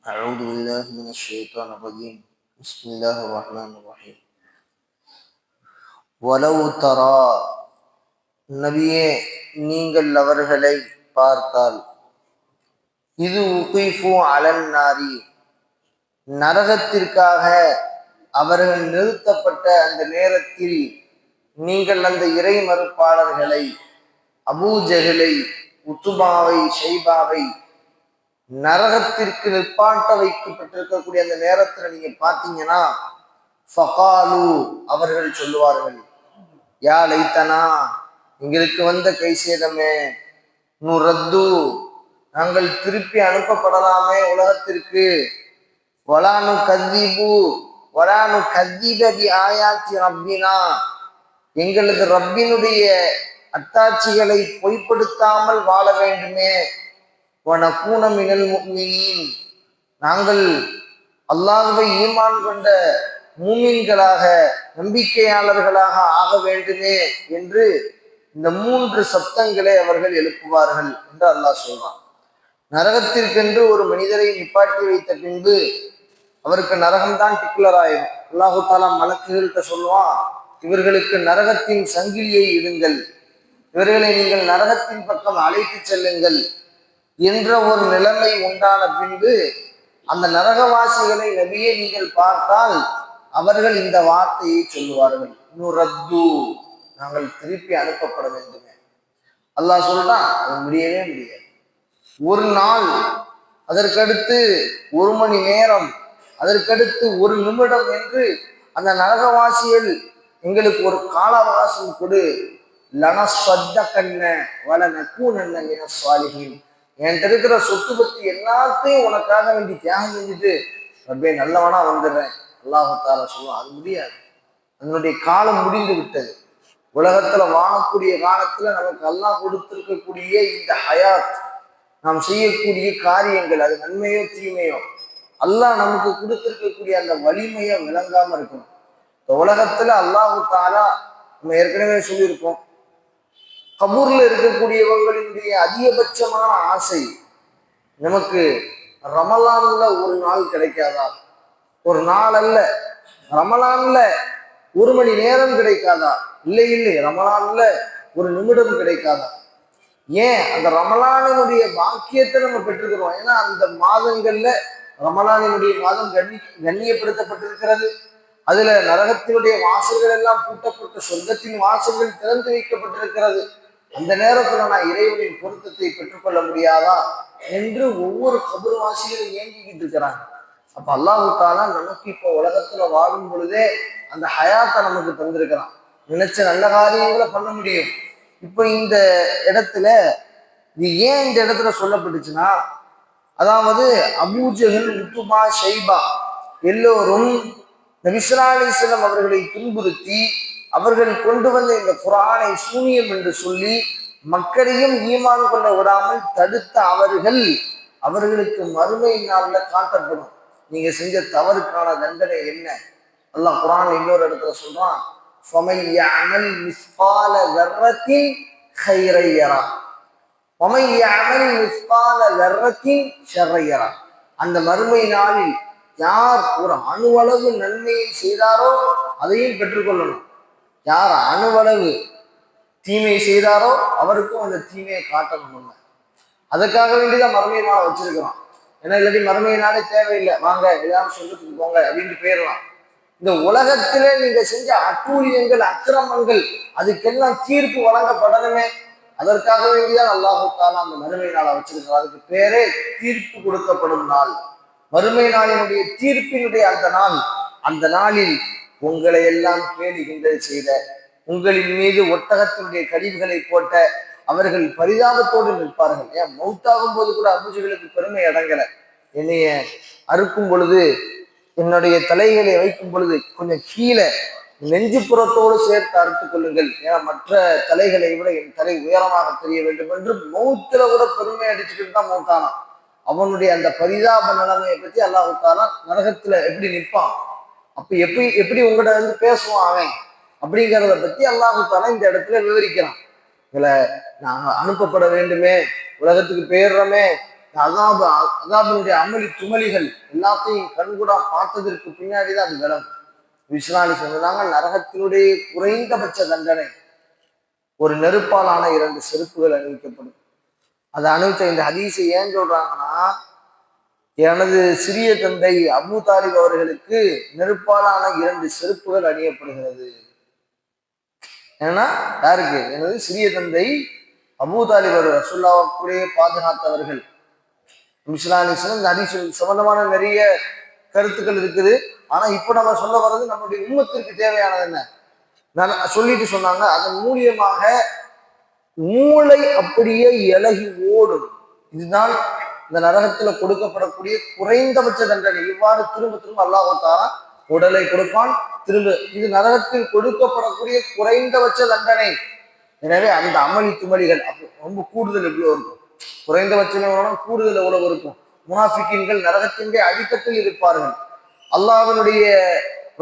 أعوذ بالله من الشيطان الرجيم بسم الله الرحمن الرحيم وَلَوْ تَرَى நபியே நீங்கள் அவர்களை பார்த்தால் இது உகீஃபு அலன் நாரி நரகத்திற்காக அவர்கள் நிறுத்தப்பட்ட அந்த நேரத்தில் நீங்கள் அந்த இறை மறுப்பாளர்களை அபூ ஜஹலை உத்துபாவை ஷைபாவை நரகத்திற்கு நிற்பாட்ட வைக்கப்பட்டிருக்கக்கூடிய அந்த நேரத்துல நீங்க பாத்தீங்கன்னா ஃபகாலு அவர்கள் சொல்லுவார்கள் யா லைத்தனா எங்களுக்கு வந்த கை சேதமே நுரத்து நாங்கள் திருப்பி அனுப்பப்படலாமே உலகத்திற்கு வலானு கத்திபு வலானு கத்திபதி ஆயாச்சி ரப்பினா எங்களது ரப்பினுடைய அத்தாட்சிகளை பொய்ப்படுத்தாமல் வாழ வேண்டுமே வனகூன மினல் முஃமினீன் நாங்கள் அல்லாஹ்வை ஈமான் கொண்ட மூமின்களாக நம்பிக்கையாளர்களாக ஆக வேண்டுமே என்று இந்த 3 சப்தங்களை அவர்கள் எழுப்புவார்கள் என்று அல்லாஹ் சொல்றான். நரகத்திற்கென்று ஒரு மனிதரை நிப்பாட்டி வைத்த பின்பு அவருக்கு நரகம்தான் டிக்ளர் ஆயிடும். அல்லாஹு தாலா மலக்குகள்கிட்ட சொல்லுவான், இவர்களுக்கு நரகத்தின் சங்கிலியை இடுங்கள், இவர்களை நீங்கள் நரகத்தின் பக்கம் அழைத்து செல்லுங்கள் என்ற ஒரு நிலைமை உண்டான பின்பு அந்த நரகவாசிகளை நபியை நீங்கள் பார்த்தால் அவர்கள் இந்த வார்த்தையை சொல்லுவார்கள், நுரத்து நாங்கள் திருப்பி அனுப்பப்பட வேண்டுமே. அல்லாஹ் சொல்றான், அது முடியவே முடியாது. ஒரு நாள், அதற்கடுத்து 1 மணி நேரம், அதற்கடுத்து 1 நிமிடம் என்று அந்த நரகவாசிகள் எங்களுக்கு ஒரு கால அவகாசம் கொடு, லனஸ்வத்தகன்ன வலனகூனன்ன மினஸ் சாலிஹீன் என்கிட்ட இருக்கிற சொத்து பத்தி எல்லாத்தையும் உனக்காக வேண்டி தியாகம் செஞ்சுட்டு ரப்பே நல்லவனா வந்துடுறேன் அல்லாஹ் தஆலா சொல்லுவான். அது முடியாது. அதனுடைய காலம் முடிந்து விட்டது. உலகத்துல வாழக்கூடிய காலத்துல நமக்கு அல்லாஹ் கொடுத்திருக்கக்கூடிய இந்த ஹயாத், நாம் செய்யக்கூடிய காரியங்கள், அது நன்மையோ தீமையோ, அல்லாஹ் நமக்கு கொடுத்திருக்கக்கூடிய அந்த வலிமையை விளங்காம இருக்கணும். இந்த உலகத்துல அல்லாஹ் தஆலா நம்ம ஏற்கனவே சொல்லியிருக்கோம், கபூர்ல இருக்கக்கூடியவங்களினுடைய அதிகபட்சமான ஆசை நமக்கு ரமலான்ல ஒரு நாள் கிடைக்காதா, ஒரு நாள் அல்ல, ரமலான்ல 1 மணி நேரம் கிடைக்காதா, இல்லை இல்லை ரமலான்ல 1 நிமிடம் கிடைக்காதா. ஏன் அந்த ரமலானினுடைய பாக்கியத்தை நம்ம பெற்றுக்கிறோம். ஏன்னா அந்த மாதங்கள்ல ரமலானினுடைய மாதம் கண்ணியப்படுத்தப்பட்டிருக்கிறது. அதுல நரகத்தினுடைய வாசல்கள் எல்லாம் பூட்டப்பட்டு சொர்க்கத்தின் வாசல்கள் திறந்து வைக்கப்பட்டிருக்கிறது. அந்த நேரத்துல நான் இறைவனின் பொருத்தத்தை பெற்றுக்கொள்ள முடியாதா என்று ஒவ்வொரு கபர்வாசிகளும் ஏங்கிக்கிட்டு இருக்கிறாங்க. அப்ப அல்லாஹ் தஆலா நமக்கு இப்போ உலகத்துல வாழும் பொழுதே அந்த ஹயாத்தை நமக்கு தந்திருக்கிறான். நினைச்ச நல்ல காரியங்களை பண்ண முடியும். இப்போ இந்த இடத்துல இது ஏன் இந்த இடத்துல சொல்லப்பட்டுச்சுன்னா, அதாவது அபூ ஜஹல் உத்துபா ஷைபா எல்லோரும் நபி ஸல்லல்லாஹு அலைஹி வஸல்லம் அவர்களை துன்புறுத்தி அவர்கள் கொண்டு வந்த இந்த குர்ஆனை சூனியம் என்று சொல்லி மக்களையும் ஈமான் கொள்ள விடாமல் தடுத்த அவர்களுக்கு மறுமை நாள்ல காட்டப்படும் நீங்க செஞ்ச தவறுக்கான தண்டனை என்ன. அல்லாஹ் குர்ஆன்ல இன்னொரு இடத்துல சொல்றான், ஃபமன் யஅமல் மிஸ்கால ذرத்தின் கைரை யரா ஃபமன் யஅமல் மிஸ்கால ذرத்தின் ஷர்ரை யரா. அந்த மறுமை நாளில் யார் ஒரு அணுவளவு நன்மையை செய்தாரோ அதையும் பெற்றுக்கொள்ளணும். யார் அணுவளவு தீமை செய்தாரோ அவருக்கும் அந்த தீமையை காட்டணும். அதுக்காக வேண்டிதான் மறுமை நாளை வச்சிருக்கிறோம். ஏன்னா இல்லாட்டி மறுமை நாளே தேவையில்லை, வாங்க எல்லாரும் சொல்றதுக்கு போங்க அப்படின்ட்டு போயிடலாம். இந்த உலகத்திலே நீங்க செஞ்ச அட்டூழியங்கள் அக்கிரமங்கள் அதுக்கெல்லாம் தீர்ப்பு வழங்கப்படணுமே, அதற்காக வேண்டிதான் அல்லாஹ் தஆலா அந்த மறுமை நாளை வச்சிருக்கிறோம். அதுக்கு பேரே தீர்ப்பு கொடுக்கப்படும் நாள். மறுமை நாளினுடைய தீர்ப்பினுடைய அந்த நாளில் உங்களை எல்லாம் கேலி கிண்டல் செய்த, உங்களின் மீது ஒட்டகத்தினுடைய கழிவுகளை போட்ட அவர்கள் பரிதாபத்தோடு நிற்பார்கள். ஏன் மௌத்தாகும் போது கூட அபூஜகளுக்கு பெருமை அடங்கல. என்னைய அறுக்கும் பொழுது, என்னுடைய தலைகளை வைக்கும் பொழுது கொஞ்சம் கீழே நெஞ்சுப்புறத்தோடு சேர்த்து அறுத்துக் கொள்ளுங்கள், ஏன்னா மற்ற தலைகளை விட என் தலை உயரமாக தெரிய வேண்டும் என்று மௌத்துல கூட பெருமை அடிச்சுக்கிட்டு தான் மௌத்தானான். அவனுடைய அந்த பரிதாப நிலைமையை பற்றி அல்லாஹ் தஆலா நரகத்துல எப்படி நிற்பான், அப்ப எப்படி உங்கள்கிட்ட வந்து பேசுவான் அவன் அப்படிங்கிறத பத்தி அல்லாஹ் தஆலா இந்த இடத்துல விவரிக்கிறான். இதுல நாங்க அனுப்பப்பட வேண்டுமே, உலகத்துக்கு போயிடுறோமே, அதாபினுடைய அமளி துமளிகள் எல்லாத்தையும் கண்கூடா பார்த்ததற்கு பின்னாடிதான் அது விளங்கும். விஸ்வாலி சொன்னாங்க, நரகத்தினுடைய குறைந்தபட்ச தண்டனை ஒரு நெருப்பாலான 2 செருப்புகள் அணிவிக்கப்படும். அதை அணிவித்த இந்த ஹதீஸை ஏன் சொல்றாங்கன்னா, எனது சிறிய தந்தை அபூ தாலிப் அவர்களுக்கு நெருப்பாலான 2 செருப்புகள் அணியப்படுகிறது. ஏன்னா யாருக்கு? எனது சிறிய தந்தை அபூ தாலிப் அவர்கள், ரசூலுல்லாஹ்வுடைய பாதுகாத்தவர்கள். இந்த ஹதீஸ் சம்பந்தமான நிறைய கருத்துக்கள் இருக்குது. ஆனா இப்ப நம்ம சொல்ல வர்றது நம்முடைய உம்மத்திற்கு தேவையானது என்ன சொல்லிட்டு சொன்னாங்க. அதன் மூலியமாக மூளை அப்படியே இலகி ஓடும். இதுதான் இந்த நரகத்துல கொடுக்கப்படக்கூடிய குறைந்தபட்ச தண்டனை. இவ்வாறு திரும்ப திரும்ப அல்லாஹ் தஆலா உடலை கொடுப்பான். திரும்ப இது நரகத்தில் கொடுக்கப்படக்கூடிய குறைந்தபட்ச தண்டனை. எனவே அந்த அமளி துமளிகள் ரொம்ப கூடுதல் எவ்வளவு இருக்கும்? குறைந்தபட்சம் கூடுதல் எவ்வளவு இருக்கும்? முனாஃபிக்கீன்கள் நரகத்தினுடைய அடித்தட்டில் இருப்பார்கள். அல்லாஹ்வினுடைய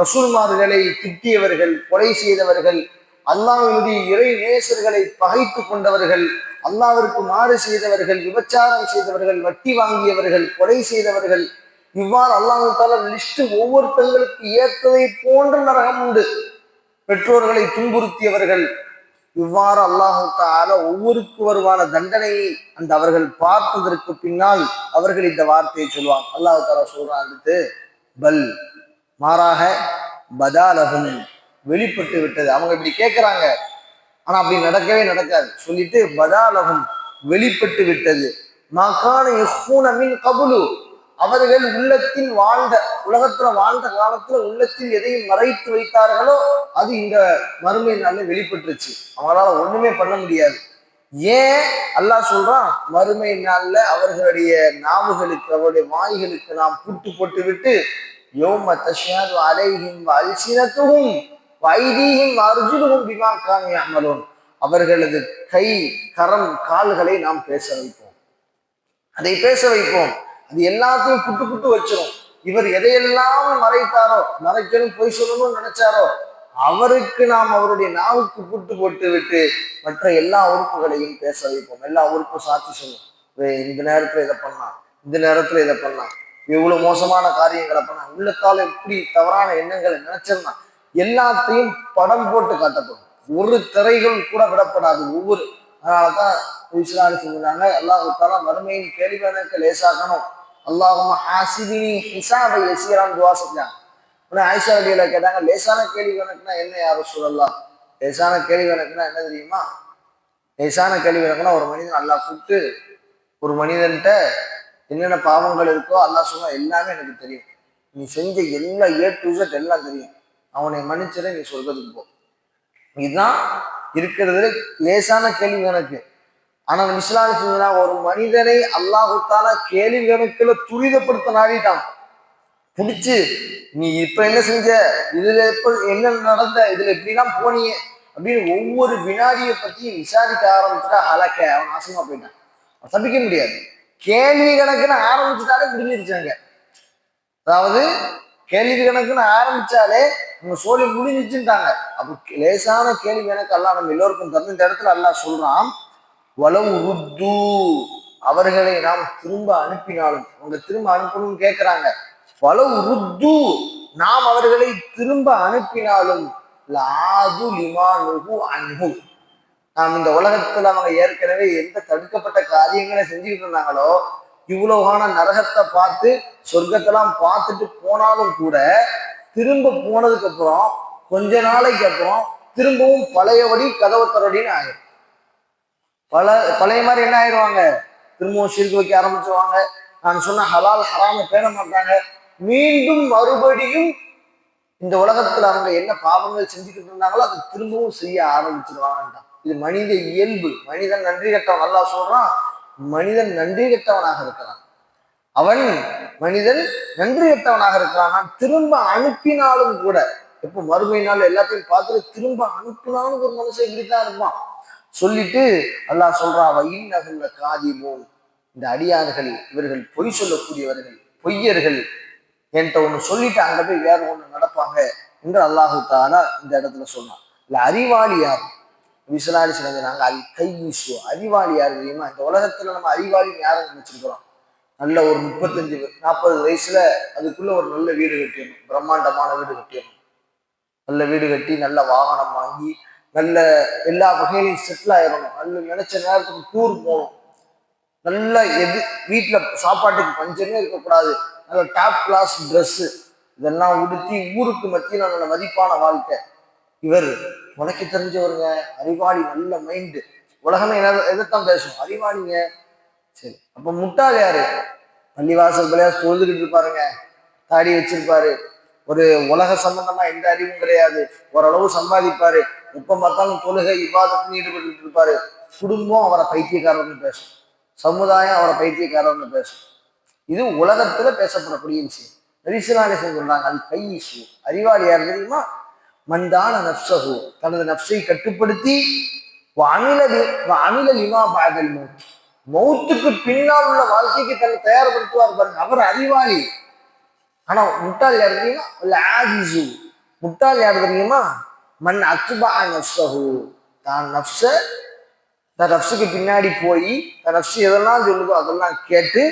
ரசூல்மார்களை திட்டியவர்கள், கொலை செய்தவர்கள், அல்லாஹ்வினுடைய இறை நேசர்களை பகைத்து கொண்டவர்கள், அல்லாஹ்விற்கு மாறு செய்தவர்கள், விபச்சாரம் செய்தவர்கள், வட்டி வாங்கியவர்கள், கொலை செய்தவர்கள், இவ்வாறு அல்லாஹ் தஆலா லிஸ்ட் ஒவ்வொருத்தங்களுக்கு ஏற்றதை போன்ற நரகம் உண்டு. பெற்றோர்களை துன்புறுத்தியவர்கள், இவ்வாறு அல்லாஹ் தஆலா ஒவ்வொருக்கு வருவான தண்டனையை அந்த அவர்கள் பார்த்ததற்கு பின்னால் அவர்கள் இந்த வார்த்தையை சொல்லுவாங்க. அல்லாஹ் தஆலா சொல்றாங்க, பல் மாறாக பதாலகும் வெளிப்பட்டு விட்டது. அவங்க இப்படி கேட்கிறாங்க, ஆனா அப்படி நடக்கவே நடக்காது. சொல்லிட்டு பதாலகும் வெளிப்பட்டு விட்டது. மகான மின் கபுலு அவர்கள் உள்ளத்தில் வாழ்ந்த உலகத்துல வாழ்ந்த காலத்துல உள்ளத்தில் எதையும் மறைத்து வைத்தார்களோ அது இந்த மறுமை நாள்ல வெளிப்பட்டுருச்சு. அவங்களால ஒண்ணுமே பண்ண முடியாது. ஏன் அல்லாஹ் சொல்றான்? மறுமை நாள்ல அவர்களுடைய நாவுகளுக்கு, அவருடைய வாய்களுக்கு நாம் பூட்டு போட்டு விட்டு யௌம தஷ்ஹது அலைஹிம் அல்சினத்துஹும் வைதீஹிம் அர்ஜுலுஹும் பிமா கானூ யஅமலூன் அவர்களது கை, கரம், கால்களை நாம் பேச வைப்போம். அதை பேச வைப்போம். அது எல்லாத்தையும் புட்டு புட்டு வச்சிரும். இவர் எதையெல்லாம் மறைத்தாரோ, மறைக்கணும் பொய் சொல்லணும்னு நினைச்சாரோ அவருக்கு நாம் அவருடைய நாவுக்கு புட்டு போட்டு விட்டு மற்ற எல்லா உறுப்புகளையும் பேச வைப்போம். எல்லா உறுப்பும் சாட்சி சொல்லும். இந்த நேரத்துல இதை பண்ணலாம், இந்த நேரத்துல இதை பண்ணலாம், இவ்வளவு மோசமான காரியங்களை பண்ண, உள்ளத்தால எப்படி தவறான எண்ணங்களை நினைச்சிருந்தான், எல்லாத்தையும் படம் போட்டு காட்டப்படும். ஒரு திரைகள் கூட விடப்படாது. ஒவ்வொரு அதனாலதான் சொல்றாங்க, அல்லாஹ் தஆலா மறுமையின் கேள்வி எனக்கு லேசாக்கணும். அல்லாஹும்ம ஹாசிபினி ஹிசாபை யஸீரான் துஆ செஞ்சாங்க. உடனே ஆயிஷா ரலியல்லாஹு கேட்டாங்க, லேசான கேள்வி கணக்குனா என்ன யா ரசூலல்லாஹ்? லேசான கேள்வி கணக்குனா என்ன தெரியுமா? லேசான கேள்வி கணக்குனா ஒரு மனிதன் அல்லாஹ் கூப்பிட்டு ஒரு மனிதன்கிட்ட என்னென்ன பாவங்கள் இருக்கோ அல்லாஹ் சொன்னா எல்லாமே எனக்கு தெரியும், நீ செஞ்ச எல்லா A to Z எல்லாம் தெரியும், அவனை மன்னிச்சிட, நீ சொர்க்கத்துக்கு போ. இதுதான் இருக்கிறதுல லேசான கேள்வி கணக்கு. ஆனா இஸ்லாம் சொன்னா ஒரு மனிதனை அல்லாஹ் தஆலா கேள்வி கணக்குல துரிதப்படுத்த நாடிட்டான். பிடிச்சு நீ இப்ப என்ன செஞ்ச, இதுல எப்ப என்ன நடந்த, இதுல எப்படிலாம் போனீங்க அப்படின்னு ஒவ்வொரு வினாடியை பத்தி விசாரிக்க ஆரம்பிச்சுட்டா ஹலக்க, அவன் நாசமா போயிட்டான், தப்பிக்க முடியாது. கேள்வி கணக்குன்னு ஆரம்பிச்சுட்டாலே முடிஞ்சிருச்சாங்க. அதாவது கேள்வி கணக்குன்னு ஆரம்பிச்சாலே நம்ம சோழி முடிஞ்சிச்சுட்டாங்க. அப்போ லேசான கேள்வி கணக்கு அல்லாஹ் நம்ம எல்லோருக்கும் தந்து இந்த இடத்துல அல்லாஹ் சொல்றான், வலவு ருத்து அவர்களை நாம் திரும்ப அனுப்பினாலும், அவங்க திரும்ப அனுப்பணும்னு கேட்கிறாங்க. வலவு ருத்து நாம் அவர்களை திரும்ப அனுப்பினாலும் லாது லிமானுஹு அன்ஹு நாம் இந்த உலகத்துல அவங்க ஏற்கனவே எந்த தடுக்கப்பட்ட காரியங்களை செஞ்சுக்கிட்டு இருந்தாங்களோ, இவ்வளவான நரகத்தை பார்த்து சொர்க்கத்தெல்லாம் பார்த்துட்டு போனாலும் கூட திரும்ப போனதுக்கு அப்புறம் கொஞ்ச நாளைக்கு அப்புறம் திரும்பவும் பழையபடி கதவு தரடின்னு ஆயிரும். பழைய மாதிரி என்ன ஆயிடுவாங்க, திரும்பவும் ஷிர்க் வைக்க ஆரம்பிச்சுவாங்க. நான் சொன்ன ஹலால் ஹராம பேண மாட்டாங்க. மீண்டும் மறுபடியும் இந்த உலகத்துல அவங்க என்ன பாவங்கள் செஞ்சுக்கிட்டு இருந்தாங்களோ அதை திரும்பவும் செய்ய ஆரம்பிச்சிருவாங்கட்டான். இது மனித இயல்பு. மனிதன் நன்றி கட்டவன். அல்லாஹ் சொல்றான், மனிதன் நன்றி கட்டவனாக இருக்கிறான். அவன் மனிதன் நன்றி கட்டவனாக இருக்கிறான். நான் திரும்ப அனுப்பினாலும் கூட, எப்ப மறுமை நாள் எல்லாத்தையும் பார்த்துட்டு திரும்ப அனுப்பினாலும் ஒரு மனுஷன் இப்படித்தான் இருப்பான். சொல்லிட்டு அல்லாஹ் சொல்றான், இன்னகுல்ல காதிபூன் இந்த அடியார்கள் இவர்கள் பொய் சொல்லக்கூடியவர்கள், பொய்யர்கள், என்கிட்ட ஒண்ணு சொல்லிட்டு அங்க போய் வேற ஒண்ணு நடப்பாங்க என்று அல்லாஹு தஆலா இந்த இடத்துல சொன்னான். இல்ல அறிவாளி யார்? விசலாலி சொன்னாங்க, அல் கையிசு அறிவாளி யார் தெரியுமா? இந்த உலகத்துல நம்ம அறிவாளின்னு யாரை நினைச்சிருக்கிறோம்? நல்ல ஒரு 35 40 வயசுல அதுக்குள்ள ஒரு நல்ல வீடு கட்டிடணும், பிரம்மாண்டமான வீடு கட்டிடணும். நல்ல வீடு கட்டி நல்ல வாகனம் வாங்கி நல்ல எல்லா வகையிலையும் செட்டில் ஆயிடணும். நல்ல நினைச்ச நேரத்துக்கு டூர் போகணும். நல்ல வீட்டுல சாப்பாட்டுக்கு பஞ்சமே இருக்கக்கூடாது. நல்ல டாப் கிளாஸ் ட்ரெஸ்ஸு இதெல்லாம் உடுத்தி ஊருக்கு மத்தியில் நல்ல மதிப்பான வாழ்க்கை. இவர் உனக்கு தெரிஞ்சவருங்க, அறிவாளி, நல்ல மைண்டு, உலகமே எதைத்தான் பேசும், அறிவாளிங்க. சரி, அப்ப முட்டாள் யாரு? பள்ளிவாசல் பிள்ளையா தொழுதுகிட்டு இருப்பாருங்க, தாடி வச்சிருப்பாரு, ஒரு உலக சம்பந்தமா எந்த அறிவும் கிடையாது, ஓரளவு சம்பாதிப்பாரு, எப்ப பார்த்தாலும் தொழுகை இபாதத்துன்னு ஈடுபட்டு இருப்பாரு. குடும்பம் அவரை பைத்தியக்காரர்னு பேசும், சமுதாயம் அவரை பைத்தியக்காரர்னு பேசும். இது உலகத்துல பேசப்படக்கூடிய விஷயம். நபிசுல்லாஹி சொல்றாங்க, அது கை விஷயம். அறிவாளி யார் தெரியுமா? மந்தான நப்சஹு, தனது நப்சை கட்டுப்படுத்தி அமில லிமா பாதல் மௌத், மௌத்துக்கு பின்னால் உள்ள வாழ்க்கைக்கு தன்னை தயார்படுத்துவார் பாருங்க, அவர் அறிவாளி. ஆனா முட்டாள் யார் தெரியுமா? ஆஜிசு, முட்டாள் யார் தெரியுமா? மண் அத்துபா நப்சஹு, தான் தன் நப்சுக்கு பின்னாடி போய் தன் நப்சு எதெல்லாம் சொல்லுதோ அதெல்லாம் கேட்டு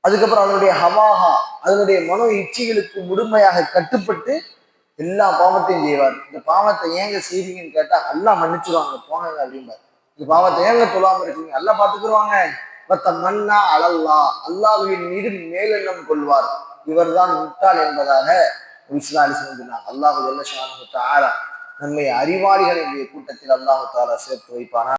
அதுக்கப்புறம் அதனுடைய ஹவாஹா, அதனுடைய மனோ இச்சைகளுக்கு முழுமையாக கட்டுப்பட்டு எல்லா பாவத்தையும் செய்வார். இந்த பாவத்தை ஏங்க செய்றீங்கன்னு கேட்டா எல்லாம் மன்னிச்சுருவாங்க, போங்க அப்படிம்பாரு. இந்த பாவத்தை ஏங்க தொழாம இருக்கீங்க, எல்லாம் பார்த்துக்குருவாங்க. பத்த மன்னா அலல்லா, அல்லாஹ்வின் மீது மேலெண்ணம் கொள்வார், இவர் தான் முட்டாள் என்பதாக இஸ்லாலி சொன்னார். அல்லாஹ் ஜல்ல ஷானஹு தஆலா நம்மை அறிவாளிகளின் கூட்டத்தில் அல்லாஹ் தஆலா சேர்த்து வைப்பானா.